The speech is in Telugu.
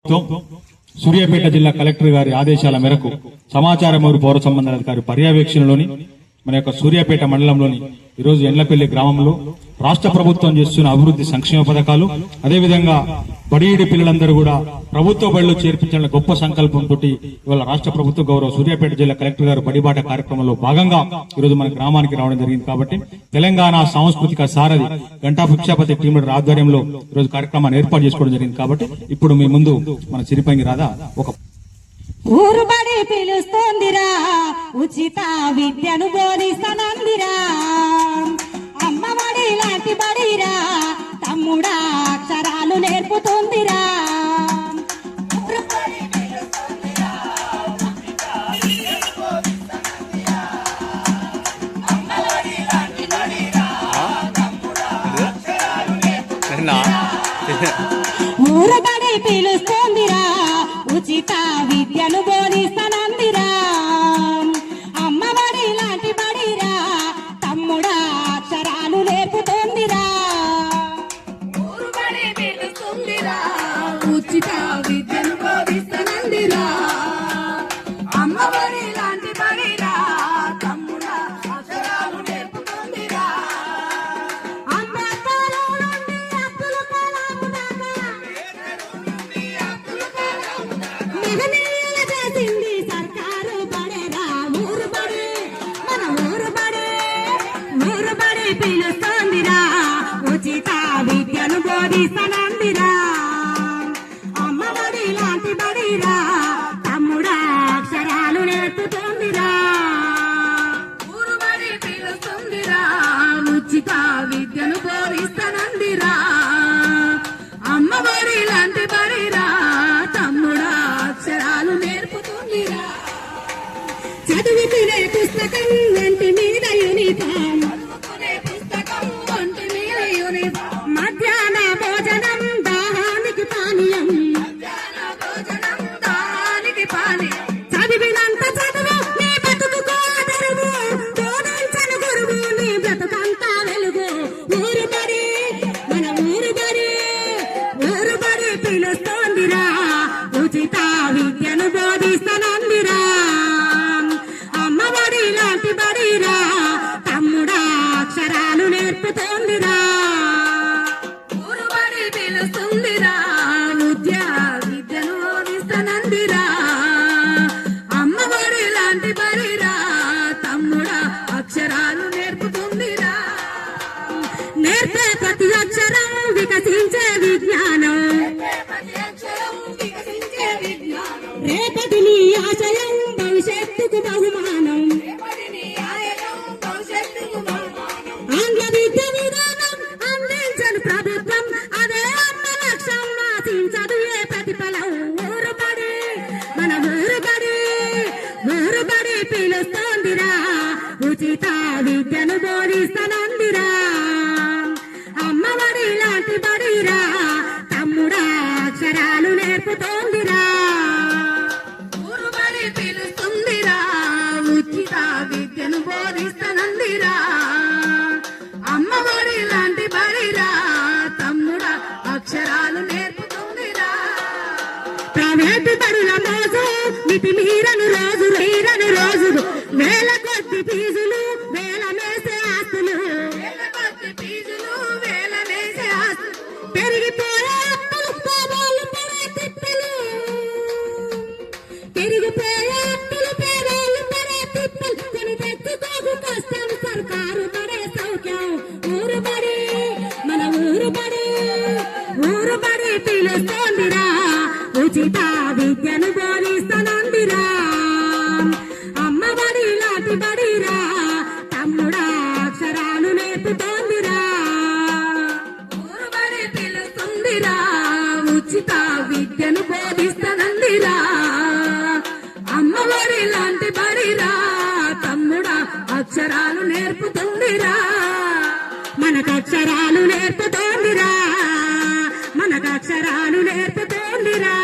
సూర్యాపేట జిల్లా కలెక్టర్ గారి ఆదేశాల మేరకు సమాచార మరియు పౌర సంబంధాల అధికారి పర్యవేక్షణలోని మన యొక్క సూర్యాపేట మండలంలోని ఈరోజు ఎండ్లపల్లి గ్రామంలో రాష్ట్ర ప్రభుత్వం చేస్తున్న అభివృద్ధి సంక్షేమ పథకాలు అదేవిధంగా బడిఈడి పిల్లలందరూ కూడా ప్రభుత్వ బడిలో చేర్పించాలన్న గొప్ప సంకల్పంతో ఇవాళ రాష్ట్ర ప్రభుత్వ గౌరవ సూర్యాపేట జిల్లా కలెక్టర్ గారు బడిబాట కార్యక్రమంలో భాగంగా ఈరోజు మన గ్రామానికి రావడం జరిగింది. కాబట్టి తెలంగాణ సాంస్కృతిక సారథి గంటా భిక్షాపతి టీం ఆధ్వర్యంలో ఈరోజు కార్యక్రమాన్ని ఏర్పాటు చేసుకోవడం జరిగింది. కాబట్టి ఇప్పుడు మీ ముందు మన సిరిపంగి రాధా ఒక ఊరు బడి పిలుస్తోందిరా, ఉచిత విద్యను బోధిస్తానందిరా, అమ్మ బడి లాంటి బడిరా, తమ్ముడా అక్షరాలు నేర్పుతుందిరా. ఊరు బడి పిలుస్తోందిరా, ఉచిత విద్యను బోధిస్తానందిరా, అమ్మ బడి లాంటి బడిరా, తమ్ముడా అక్షరాలు నేర్పుతుందిరా. ఊరు బడి పిలుస్తుందిరా, ఉచిత విద్యను బోధిస్తానందిరా, అమ్మ బడి లాంటి బడిరా, తమ్ముడా అక్షరాలు నేర్పుతుందిరా. చేసింది సర్కారు బడేరా, ఊరు బడి మన ఊరు బడి, ఊరు బడి పిలుస్తోందిరా, ఉచిత విద్యను బోధిస్తానందిరా, అమ్మ బడి లాంటి బడిరా, తమ్ముడా అక్షరాలు నేర్పుతుందిరా. ఊరు బడి పిలుస్తుందిరా, ఉచిత విద్యను బోధిస్తానందిరా, అమ్మ బడి లాంటి బడిరా, తమ్ముడా అక్షరాలు నేర్పుతుందిరా. చదువుకునే పుస్తకం వంటి మీద యూనిఫామ్, చదువుకునే పుస్తకం ఒంటి మీద యూనిఫామ్, మధ్యాహ్న భోజనం దాహానికి పానీయం, మధ్యాహ్న భోజనం దానికి పానీయం, చదివినంత చదువు నీ బతుకుకో తెరువు, బోధించని గురువు నీ బ్రతుకంతా వెలుగు. ఊరు బడి మన ఊరు బడి, ఊరు బడి పిలుస్తోందిరా, ఉచిత విద్యను బోధిస్తానందిరా, అమ్మ బడి లాంటి బడిరా, తమ్ముడా అక్షరాలు నేర్పుతోందిరా. ఊరు బడి పిలుస్తుందిరా, విద్యను బోధిస్తానందిరా, అమ్మ బడి లాంటి బడిరా, తమ్ముడా అక్షరాలు నేర్పుతుందిరా. నేర్పే ప్రతి అక్షరం వికసించే విజ్ఞానం, ప్రతి అక్షరం వికసించే విజ్ఞానం, రేపటి నీ ఆశయం భవిష్యత్తుకు బహుమానం. రేపటి నీ ఆశయం భవిష్యత్తుకు బహుమానం. ఆంగ్ల విద్య విధానం అందించని ప్రభుత్వం, అదే అమ్మ లక్ష్యం ఆశించదు ఏ ప్రతిఫలం. ఊరు బడి మన ఊరు బడి, ఊరు బడి పిలుస్తోందిరా, ఉచిత విద్యను బోధిస్తానందిరా, అమ్మ బడి లాంటి బడిరా, తమ్ముడా అక్షరాలు నేర్పుతోందిరా. ఊరు బడి పిలుస్తుందిరా, ఉచిత విద్యను బోధిస్తానందిరా, అమ్మ బడి లాంటి బడిరా, తమ్ముడా అక్షరాలు నేర్పుతుందిరా. ప్రైవేటు బడుల మోజు మితిమీరను రోజులు, వేల కొద్ది ఫీజులు వేల మేసే ఆస్తులు, వేల కొద్ది ఫీజులు వేల వేసే ఆస్తులు, పెరిగిపోయే అప్పులు పేదోళ్ళు పడే తిప్పలు, పెరిగిపోయే అప్పులు పేదోళ్ళు పడే తిప్పలు, కొని తెచ్చుకోకు కష్టం సర్కారు పడే సౌఖ్యం. ఊరు బడి మన ఊరు బడి, ఊరు బడి పిలుస్తోందిరా, ఉచిత విద్యను బోధిస్తానందిరా, అమ్మ బడి లాంటి బడిరా, తమ్ముడా అక్షరాలు నేర్పుతోందిరా. ఊరు బడి పిలుస్తుందిరా, ఉచిత విద్యను బోధిస్తానందిరా, అమ్మ బడి లాంటి బడిరా, తమ్ముడా అక్షరాలు నేర్పుతుందిరా. మనకక్షరాలు నేర్పుతోందిరా, మనకక్షరాలు నేర్పుతోందిరా.